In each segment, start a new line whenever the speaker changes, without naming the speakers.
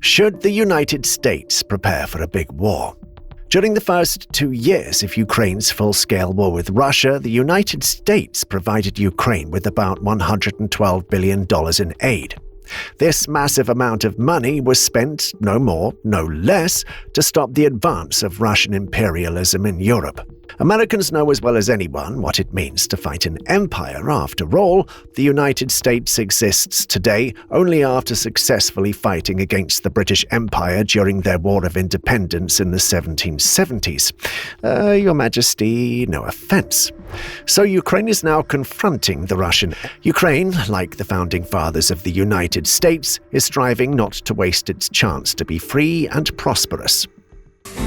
Should the United States prepare for a big war? During the first 2 years of Ukraine's full-scale war with Russia, the United States provided Ukraine with about $112 billion in aid. This massive amount of money was spent, no more, no less, to stop the advance of Russian imperialism in Europe. Americans know as well as anyone what it means to fight an empire. After all, the United States exists today only after successfully fighting against the British Empire during their War of Independence in the 1770s. Your Majesty, no offense. So Ukraine is now confronting the Russian. Ukraine, like the founding fathers of the United States, is striving not to waste its chance to be free and prosperous.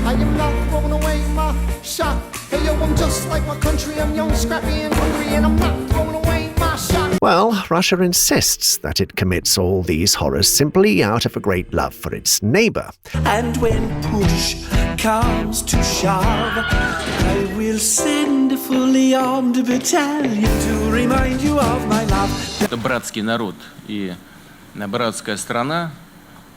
I am not throwing away my shot. Hey yo, I'm just like my country. I'm young, scrappy, and hungry, and I'm not throwing away my shot.
Well, Russia insists that it commits all these horrors simply out of a great love for its neighbor.
And when push comes to shove, I will send a fully armed battalion to remind you of my love.
Это братский народ и братская страна,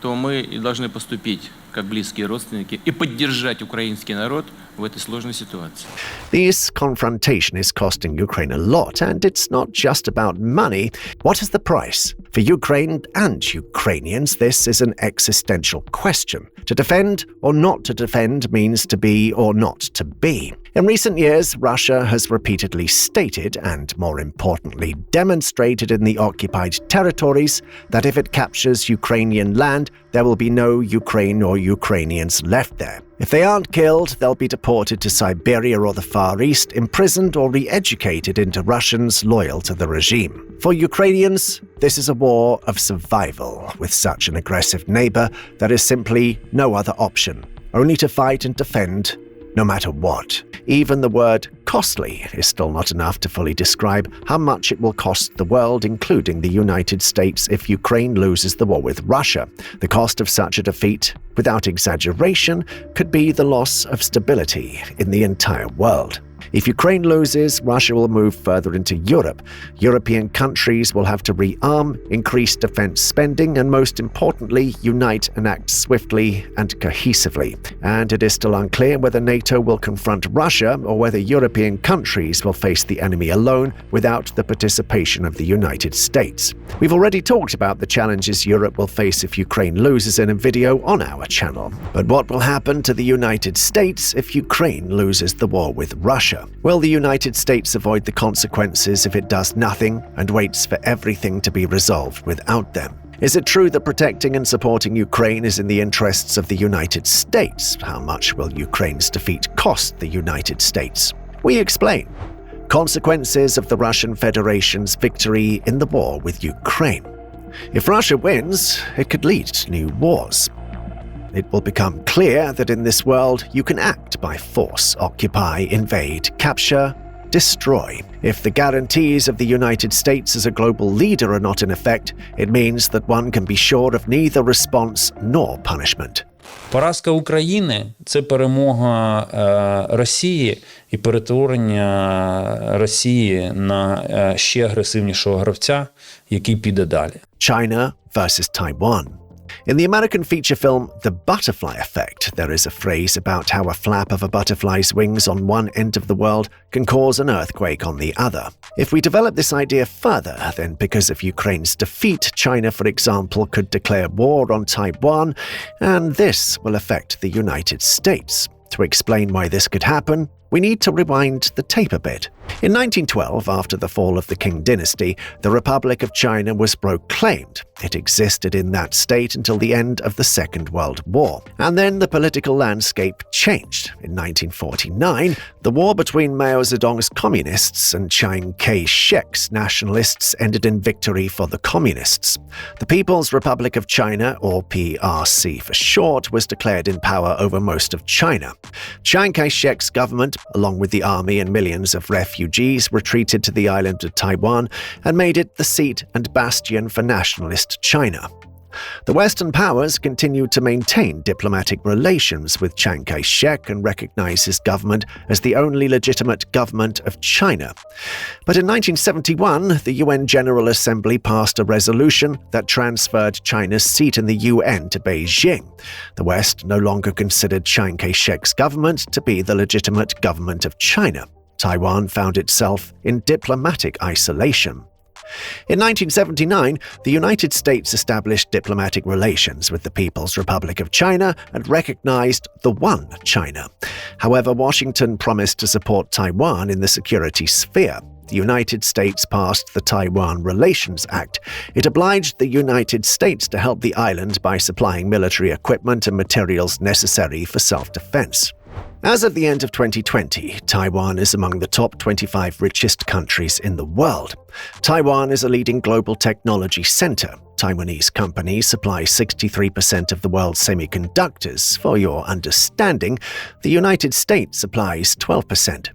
то мы и должны поступить как близкие родственники и поддержать украинский народ в этой сложной ситуации.
This confrontation is costing Ukraine a lot, and it's not just about money. What is the price? For Ukraine and Ukrainians, this is an existential question. To defend or not to defend means to be or not to be. In recent years, Russia has repeatedly stated, and more importantly demonstrated in the occupied territories, that if it captures Ukrainian land, there will be no Ukraine or Ukrainians left there. If they aren't killed, they'll be deported to Siberia or the Far East, imprisoned or re-educated into Russians loyal to the regime. For Ukrainians, this is a war of survival. With such an aggressive neighbor, there is simply no other option, only to fight and defend, no matter what. Even the word costly is still not enough to fully describe how much it will cost the world, including the United States, if Ukraine loses the war with Russia. The cost of such a defeat, without exaggeration, could be the loss of stability in the entire world. If Ukraine loses, Russia will move further into Europe. European countries will have to rearm, increase defense spending, and most importantly, unite and act swiftly and cohesively. And it is still unclear whether NATO will confront Russia or whether European countries will face the enemy alone without the participation of the United States. We've already talked about the challenges Europe will face if Ukraine loses in a video on our channel. But what will happen to the United States if Ukraine loses the war with Russia? Will the United States avoid the consequences if it does nothing and waits for everything to be resolved without them? Is it true that protecting and supporting Ukraine is in the interests of the United States? How much will Ukraine's defeat cost the United States? We explain. Consequences of the Russian Federation's victory in the war with Ukraine. If Russia wins, it could lead to new wars. It will become clear that in this world you can act by force, occupy, invade, capture, destroy. If the guarantees of the United States as a global leader are not in effect, it means that one can be sure of neither response nor punishment.
Поразка України – це перемога Росії і перетворення Росії на ще агресивнішого гравця, який піде далі.
China versus Taiwan. In the American feature film The Butterfly Effect, there is a phrase about how a flap of a butterfly's wings on one end of the world can cause an earthquake on the other. If we develop this idea further, then because of Ukraine's defeat, China, for example, could declare war on Taiwan, and this will affect the United States. To explain why this could happen, we need to rewind the tape a bit. In 1912, after the fall of the Qing dynasty, the Republic of China was proclaimed. It existed in that state until the end of the Second World War. And then the political landscape changed. In 1949, the war between Mao Zedong's communists and Chiang Kai-shek's nationalists ended in victory for the communists. The People's Republic of China, or PRC for short, was declared in power over most of China. Chiang Kai-shek's government, along with the army and millions of refugees, retreated to the island of Taiwan and made it the seat and bastion for nationalist China. The Western powers continued to maintain diplomatic relations with Chiang Kai-shek and recognize his government as the only legitimate government of China. But in 1971, the UN General Assembly passed a resolution that transferred China's seat in the UN to Beijing. The West no longer considered Chiang Kai-shek's government to be the legitimate government of China. Taiwan found itself in diplomatic isolation. In 1979, the United States established diplomatic relations with the People's Republic of China and recognized the One China. However, Washington promised to support Taiwan in the security sphere. The United States passed the Taiwan Relations Act. It obliged the United States to help the island by supplying military equipment and materials necessary for self-defense. As of the end of 2020, Taiwan is among the top 25 richest countries in the world. Taiwan is a leading global technology center. Taiwanese companies supply 63% of the world's semiconductors. For your understanding, the United States supplies 12%.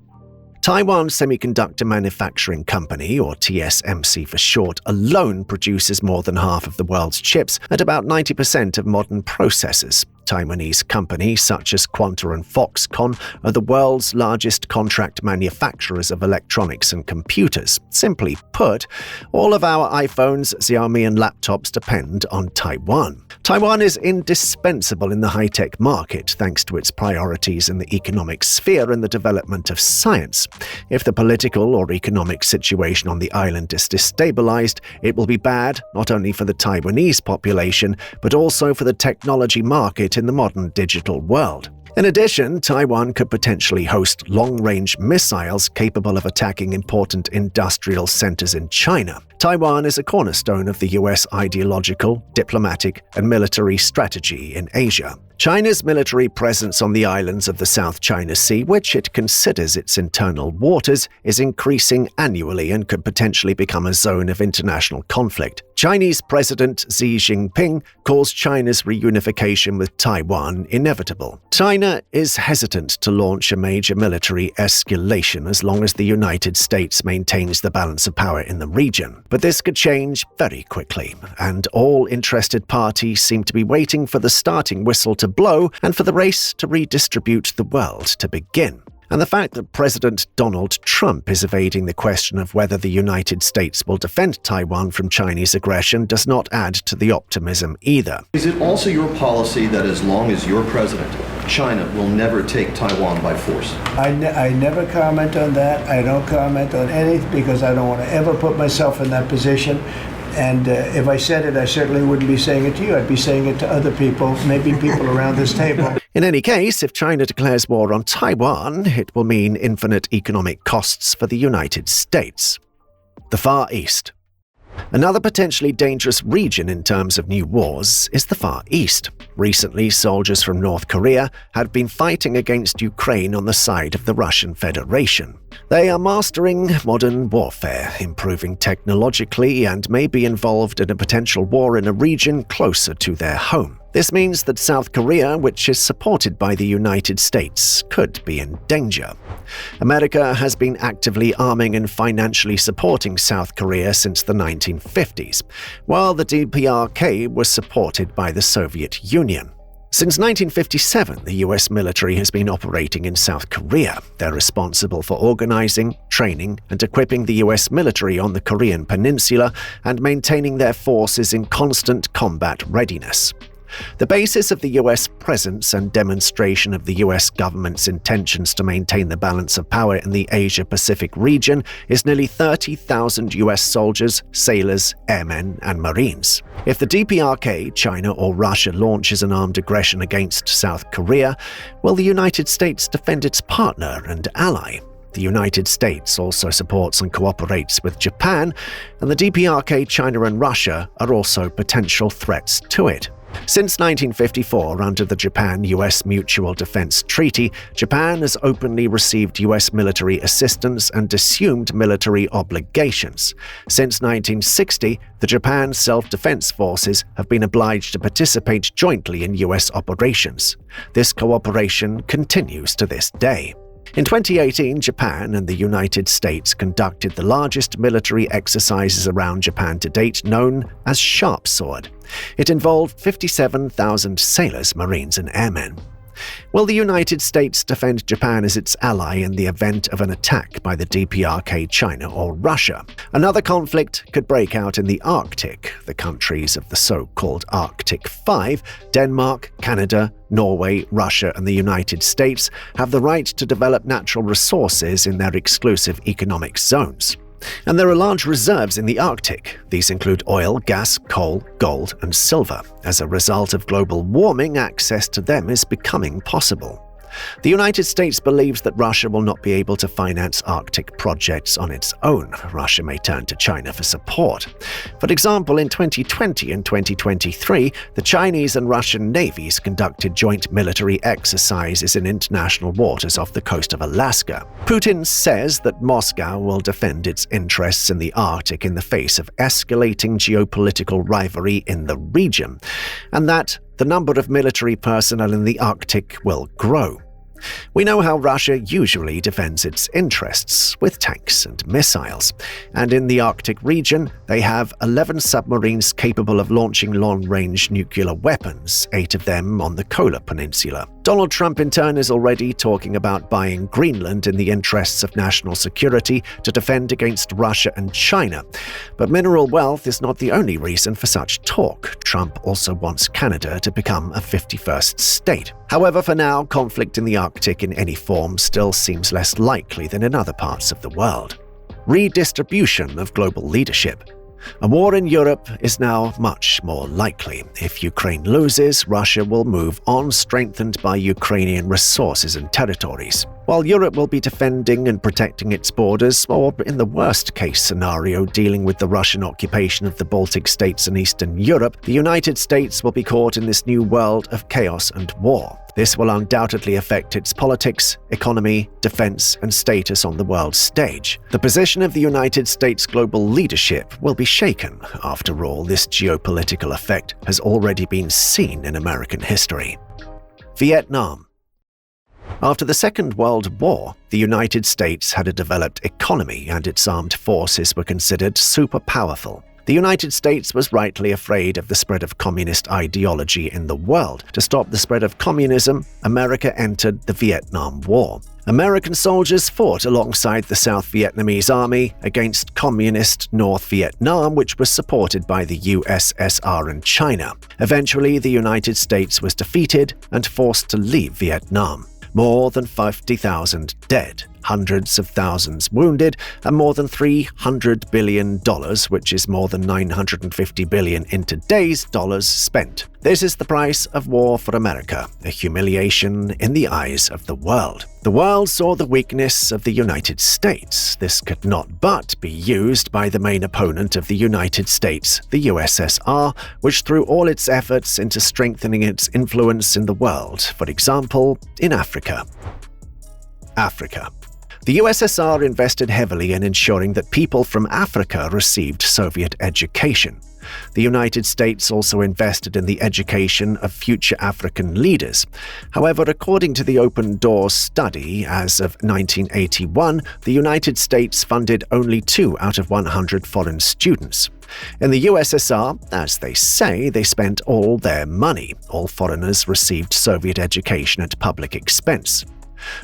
Taiwan Semiconductor Manufacturing Company, or TSMC for short, alone produces more than half of the world's chips and about 90% of modern processors. Taiwanese companies such as Quanta and Foxconn are the world's largest contract manufacturers of electronics and computers. Simply put, all of our iPhones, Xiaomi and laptops depend on Taiwan. Taiwan is indispensable in the high-tech market thanks to its priorities in the economic sphere and the development of science. If the political or economic situation on the island is destabilized, it will be bad not only for the Taiwanese population, but also for the technology market in the modern digital world. In addition, Taiwan could potentially host long-range missiles capable of attacking important industrial centers in China. Taiwan is a cornerstone of the U.S. ideological, diplomatic, and military strategy in Asia. China's military presence on the islands of the South China Sea, which it considers its internal waters, is increasing annually and could potentially become a zone of international conflict. Chinese President Xi Jinping calls China's reunification with Taiwan inevitable. China is hesitant to launch a major military escalation as long as the United States maintains the balance of power in the region. But this could change very quickly, and all interested parties seem to be waiting for the starting whistle to blow and for the race to redistribute the world to begin. And the fact that President Donald Trump is evading the question of whether the United States will defend Taiwan from Chinese aggression does not add to the optimism either.
Is it also your policy that as long as you're president, China will never take Taiwan by force?
I never comment on that. I don't comment on anything because I don't want to ever put myself in that position. And if I said it, I certainly wouldn't be saying it to you. I'd be saying it to other people, maybe people around this table.
In any case, if China declares war on Taiwan, it will mean infinite economic costs for the United States. The Far East. Another potentially dangerous region in terms of new wars is the Far East. Recently, soldiers from North Korea had been fighting against Ukraine on the side of the Russian Federation. They are mastering modern warfare, improving technologically, and may be involved in a potential war in a region closer to their home. This means that South Korea, which is supported by the United States, could be in danger. America has been actively arming and financially supporting South Korea since the 1950s, while the DPRK was supported by the Soviet Union. Since 1957, the U.S. military has been operating in South Korea. They're responsible for organizing, training, and equipping the U.S. military on the Korean peninsula and maintaining their forces in constant combat readiness. The basis of the U.S. presence and demonstration of the U.S. government's intentions to maintain the balance of power in the Asia-Pacific region is nearly 30,000 U.S. soldiers, sailors, airmen, and Marines. If the DPRK, China, or Russia launches an armed aggression against South Korea, will the United States defend its partner and ally? The United States also supports and cooperates with Japan, and the DPRK, China, and Russia are also potential threats to it. Since 1954, under the Japan-US Mutual Defense Treaty, Japan has openly received US military assistance and assumed military obligations. Since 1960, the Japan Self-Defense Forces have been obliged to participate jointly in US operations. This cooperation continues to this day. In 2018, Japan and the United States conducted the largest military exercises around Japan to date, known as Sharp Sword. It involved 57,000 sailors, marines, and airmen. Will the United States defend Japan as its ally in the event of an attack by the DPRK, China, or Russia? Another conflict could break out in the Arctic. The countries of the so-called Arctic Five, Denmark, Canada, Norway, Russia, and the United States, have the right to develop natural resources in their exclusive economic zones. And there are large reserves in the Arctic. These include oil, gas, coal, gold, and silver. As a result of global warming, access to them is becoming possible. The United States believes that Russia will not be able to finance Arctic projects on its own. Russia may turn to China for support. For example, in 2020 and 2023, the Chinese and Russian navies conducted joint military exercises in international waters off the coast of Alaska. Putin says that Moscow will defend its interests in the Arctic in the face of escalating geopolitical rivalry in the region, and that the number of military personnel in the Arctic will grow. We know how Russia usually defends its interests, with tanks and missiles, and in the Arctic region they have 11 submarines capable of launching long-range nuclear weapons, 8 of them on the Kola Peninsula. Donald Trump in turn is already talking about buying Greenland in the interests of national security to defend against Russia and China. But mineral wealth is not the only reason for such talk. Trump also wants Canada to become a 51st state. However, for now, conflict in the Arctic in any form still seems less likely than in other parts of the world. Redistribution of global leadership. A war in Europe is now much more likely. If Ukraine loses, Russia will move on, strengthened by Ukrainian resources and territories. While Europe will be defending and protecting its borders, or in the worst-case scenario, dealing with the Russian occupation of the Baltic states and Eastern Europe, the United States will be caught in this new world of chaos and war. This will undoubtedly affect its politics, economy, defense, and status on the world stage. The position of the United States' global leadership will be shaken. After all, this geopolitical effect has already been seen in American history. Vietnam. After the Second World War, the United States had a developed economy and its armed forces were considered super powerful. The United States was rightly afraid of the spread of communist ideology in the world. To stop the spread of communism, America entered the Vietnam War. American soldiers fought alongside the South Vietnamese army against communist North Vietnam, which was supported by the USSR and China. Eventually, the United States was defeated and forced to leave Vietnam. More than 50,000 dead, hundreds of thousands wounded, and more than $300 billion, which is more than $950 billion in today's dollars, spent. This is the price of war for America, a humiliation in the eyes of the world. The world saw the weakness of the United States. This could not but be used by the main opponent of the United States, the USSR, which threw all its efforts into strengthening its influence in the world, for example, in Africa. Africa. The USSR invested heavily in ensuring that people from Africa received Soviet education. The United States also invested in the education of future African leaders. However, according to the Open Doors study, as of 1981, the United States funded only 2 out of 100 foreign students. In the USSR, as they say, they spent all their money. All foreigners received Soviet education at public expense.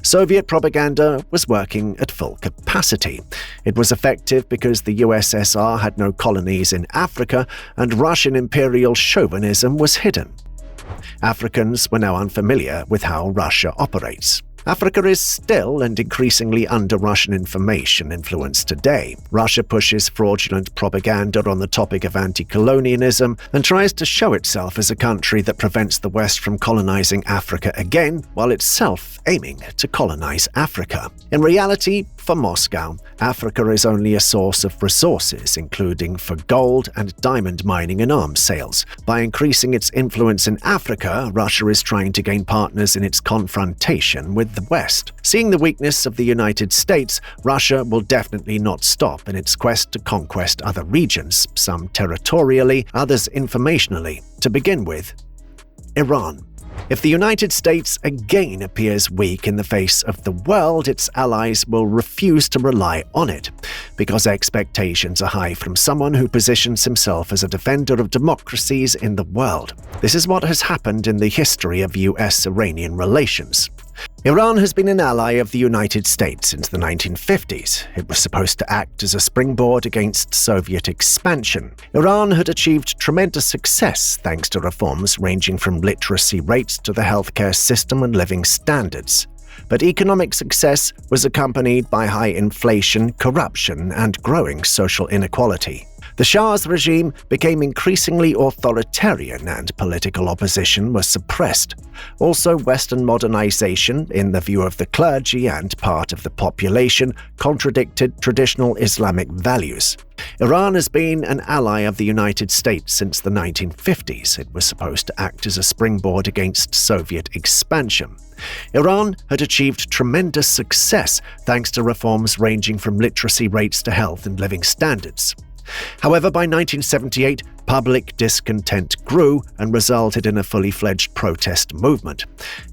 Soviet propaganda was working at full capacity. It was effective because the USSR had no colonies in Africa and Russian imperial chauvinism was hidden. Africans were now unfamiliar with how Russia operates. Africa is still and increasingly under Russian information influence today. Russia pushes fraudulent propaganda on the topic of anti-colonialism and tries to show itself as a country that prevents the West from colonizing Africa again, while itself aiming to colonize Africa. In reality, for Moscow, Africa is only a source of resources, including for gold and diamond mining and arms sales. By increasing its influence in Africa, Russia is trying to gain partners in its confrontation with the West. Seeing the weakness of the United States, Russia will definitely not stop in its quest to conquest other regions, some territorially, others informationally. To begin with, Iran. If the United States again appears weak in the face of the world, its allies will refuse to rely on it, because expectations are high from someone who positions himself as a defender of democracies in the world. This is what has happened in the history of US-Iranian relations. Iran has been an ally of the United States since the 1950s. It was supposed to act as a springboard against Soviet expansion. Iran had achieved tremendous success thanks to reforms ranging from literacy rates to the healthcare system and living standards. But economic success was accompanied by high inflation, corruption, and growing social inequality. The Shah's regime became increasingly authoritarian and political opposition was suppressed. Also, Western modernization, in the view of the clergy and part of the population, contradicted traditional Islamic values. Iran has been an ally of the United States since the 1950s. It was supposed to act as a springboard against Soviet expansion. Iran had achieved tremendous success thanks to reforms ranging from literacy rates to health and living standards. However, by 1978, public discontent grew and resulted in a fully fledged protest movement.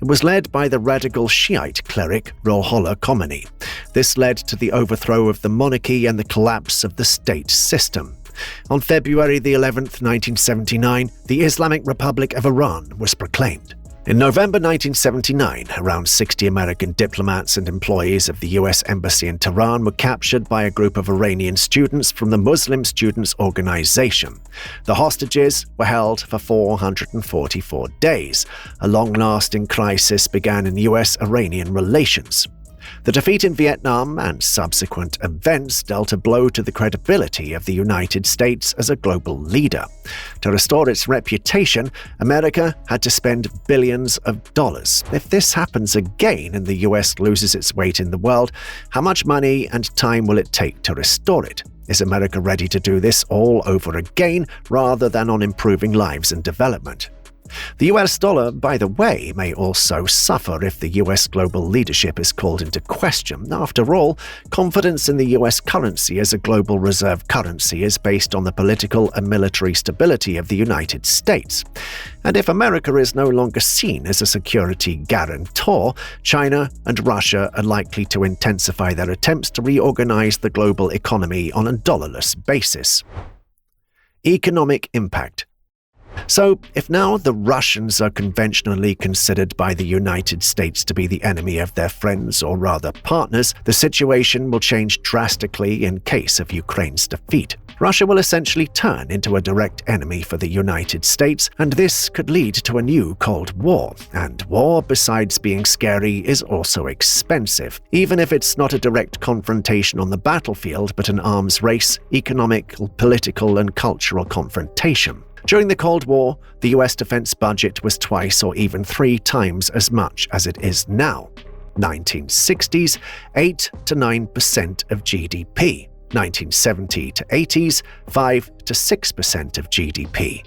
It was led by the radical Shiite cleric Ruhollah Khomeini. This led to the overthrow of the monarchy and the collapse of the state system. On February the 11th, 1979, the Islamic Republic of Iran was proclaimed. In November 1979, around 60 American diplomats and employees of the U.S. Embassy in Tehran were captured by a group of Iranian students from the Muslim Students Organization. The hostages were held for 444 days. A long-lasting crisis began in U.S.-Iranian relations. The defeat in Vietnam and subsequent events dealt a blow to the credibility of the United States as a global leader. To restore its reputation, America had to spend billions of dollars. If this happens again and the US loses its weight in the world, how much money and time will it take to restore it? Is America ready to do this all over again rather than on improving lives and development? The US dollar, by the way, may also suffer if the US global leadership is called into question. After all, confidence in the US currency as a global reserve currency is based on the political and military stability of the United States. And if America is no longer seen as a security guarantor, China and Russia are likely to intensify their attempts to reorganize the global economy on a dollarless basis. Economic impact. So, if now the Russians are conventionally considered by the United States to be the enemy of their friends, or rather partners, the situation will change drastically in case of Ukraine's defeat. Russia will essentially turn into a direct enemy for the United States, and this could lead to a new Cold War. And war, besides being scary, is also expensive, even if it's not a direct confrontation on the battlefield, but an arms race, economic, political, and cultural confrontation. During the Cold War, the US defense budget was twice or even 3 times as much as it is now. 1960s, 8 to 9% of GDP. 1970 to 80s, 5 to 6% of GDP.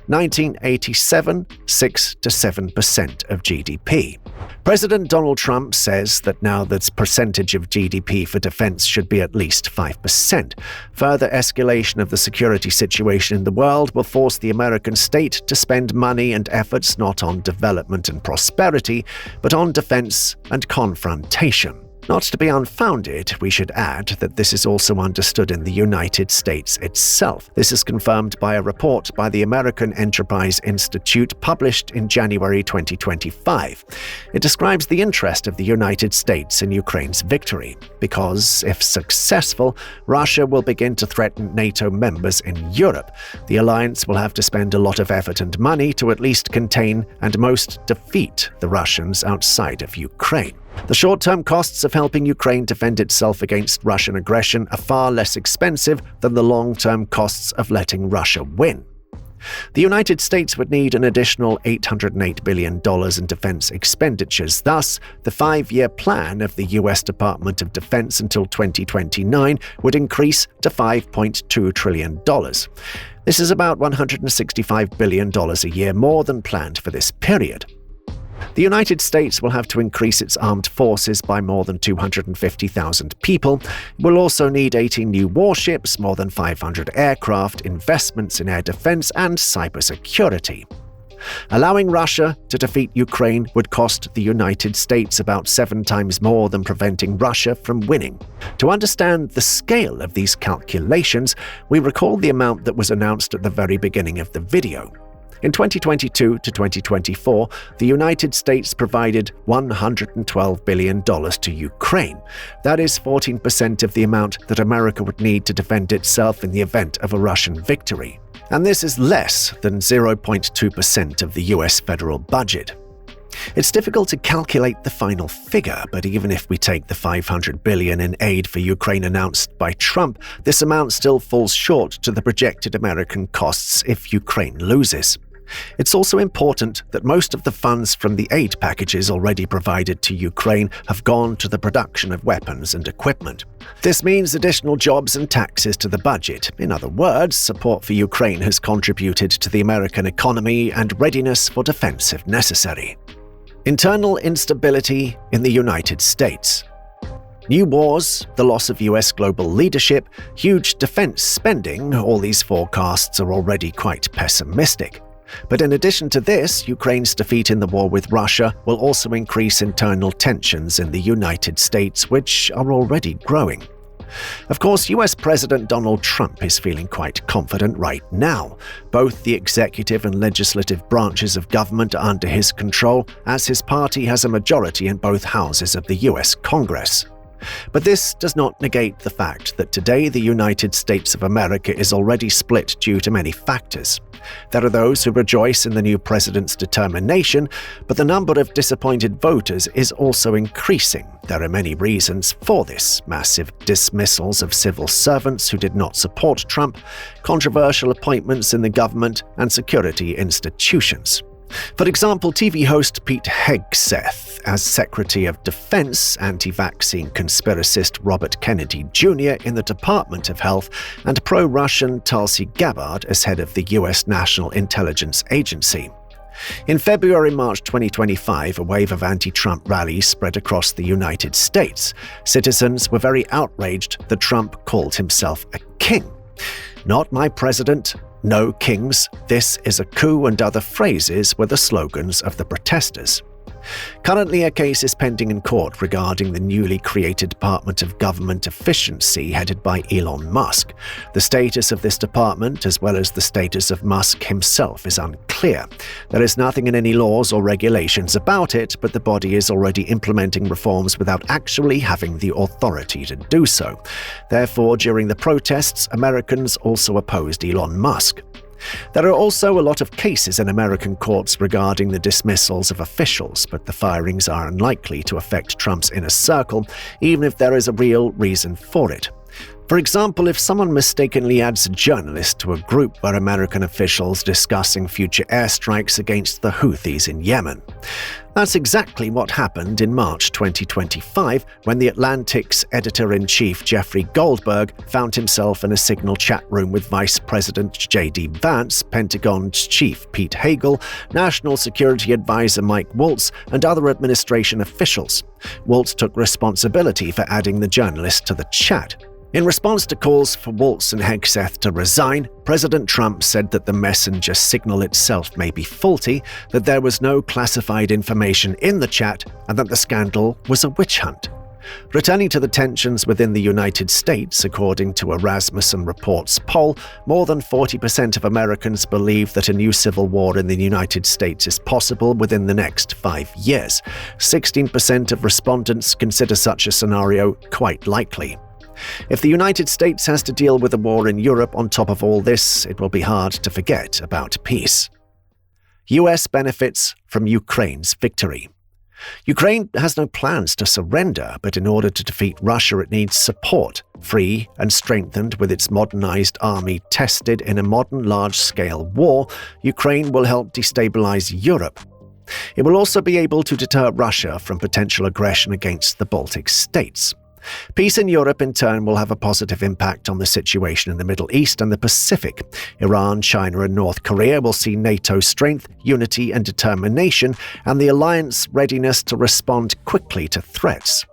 1987, 6 to 7% of GDP. President Donald Trump says that now the percentage of GDP for defense should be at least 5%. Further escalation of the security situation in the world will force the American state to spend money and efforts not on development and prosperity, but on defense and confrontation. Not to be unfounded, we should add that this is also understood in the United States itself. This is confirmed by a report by the American Enterprise Institute published in January 2025. It describes the interest of the United States in Ukraine's victory, because, if successful, Russia will begin to threaten NATO members in Europe. The alliance will have to spend a lot of effort and money to at least contain and most defeat the Russians outside of Ukraine. The short-term costs of helping Ukraine defend itself against Russian aggression are far less expensive than the long-term costs of letting Russia win. The United States would need an additional $808 billion in defense expenditures. Thus, the 5-year plan of the U.S. Department of Defense until 2029 would increase to $5.2 trillion. This is about $165 billion a year more than planned for this period. The United States will have to increase its armed forces by more than 250,000 people. It will also need 18 new warships, more than 500 aircraft, investments in air defense, and cybersecurity. Allowing Russia to defeat Ukraine would cost the United States about 7 times more than preventing Russia from winning. To understand the scale of these calculations, we recall the amount that was announced at the very beginning of the video. In 2022 to 2024, the United States provided $112 billion to Ukraine. That is 14% of the amount that America would need to defend itself in the event of a Russian victory. And this is less than 0.2% of the US federal budget. It's difficult to calculate the final figure, but even if we take the $500 billion in aid for Ukraine announced by Trump, this amount still falls short to the projected American costs if Ukraine loses. It's also important that most of the funds from the aid packages already provided to Ukraine have gone to the production of weapons and equipment. This means additional jobs and taxes to the budget. In other words, support for Ukraine has contributed to the American economy and readiness for defense if necessary. Internal instability in the United States. New wars, the loss of US global leadership, huge defense spending, all these forecasts are already quite pessimistic. But in addition to this, Ukraine's defeat in the war with Russia will also increase internal tensions in the United States, which are already growing. Of course, US President Donald Trump is feeling quite confident right now. Both the executive and legislative branches of government are under his control, as his party has a majority in both houses of the US Congress. But this does not negate the fact that today the United States of America is already split due to many factors. There are those who rejoice in the new president's determination, but the number of disappointed voters is also increasing. There are many reasons for this: massive dismissals of civil servants who did not support Trump, controversial appointments in the government, and security institutions. For example, TV host Pete Hegseth as Secretary of Defense, anti-vaccine conspiracist Robert Kennedy Jr. in the Department of Health, and pro-Russian Tulsi Gabbard as head of the U.S. National Intelligence Agency. In February-March 2025, a wave of anti-Trump rallies spread across the United States. Citizens were very outraged that Trump called himself a king. "Not my president, no kings, this is a coup," and other phrases were the slogans of the protesters. Currently, a case is pending in court regarding the newly created Department of Government Efficiency headed by Elon Musk. The status of this department, as well as the status of Musk himself, is unclear. There is nothing in any laws or regulations about it, but the body is already implementing reforms without actually having the authority to do so. Therefore, during the protests, Americans also opposed Elon Musk. There are also a lot of cases in American courts regarding the dismissals of officials, but the firings are unlikely to affect Trump's inner circle, even if there is a real reason for it. For example, if someone mistakenly adds a journalist to a group where American officials discussing future airstrikes against the Houthis in Yemen. That's exactly what happened in March 2025 when The Atlantic's editor-in-chief Jeffrey Goldberg found himself in a Signal chat room with Vice President J.D. Vance, Pentagon's chief Pete Hagel, National Security Advisor Mike Waltz, and other administration officials. Waltz took responsibility for adding the journalist to the chat. In response to calls for Waltz and Hegseth to resign, President Trump said that the messenger signal itself may be faulty, that there was no classified information in the chat, and that the scandal was a witch hunt. Returning to the tensions within the United States, according to a Rasmussen Reports poll, more than 40% of Americans believe that a new civil war in the United States is possible within the next 5 years. 16% of respondents consider such a scenario quite likely. If the United States has to deal with a war in Europe on top of all this, it will be hard to forget about peace. US benefits from Ukraine's victory. Ukraine has no plans to surrender, but in order to defeat Russia it needs support, free and strengthened with its modernized army tested in a modern large-scale war. Ukraine will help destabilize Europe. It will also be able to deter Russia from potential aggression against the Baltic states. Peace in Europe, in turn, will have a positive impact on the situation in the Middle East and the Pacific. Iran, China, and North Korea will see NATO's strength, unity, and determination, and the alliance's readiness to respond quickly to threats.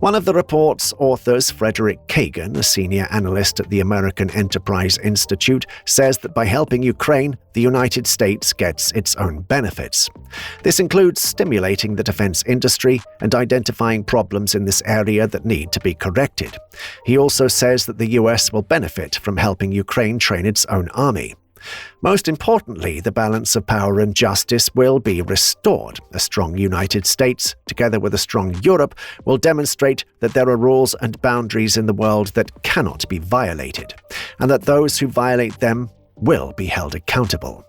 One of the report's authors, Frederick Kagan, a senior analyst at the American Enterprise Institute, says that by helping Ukraine, the United States gets its own benefits. This includes stimulating the defense industry and identifying problems in this area that need to be corrected. He also says that the US will benefit from helping Ukraine train its own army. Most importantly, the balance of power and justice will be restored. A strong United States, together with a strong Europe, will demonstrate that there are rules and boundaries in the world that cannot be violated, and that those who violate them will be held accountable.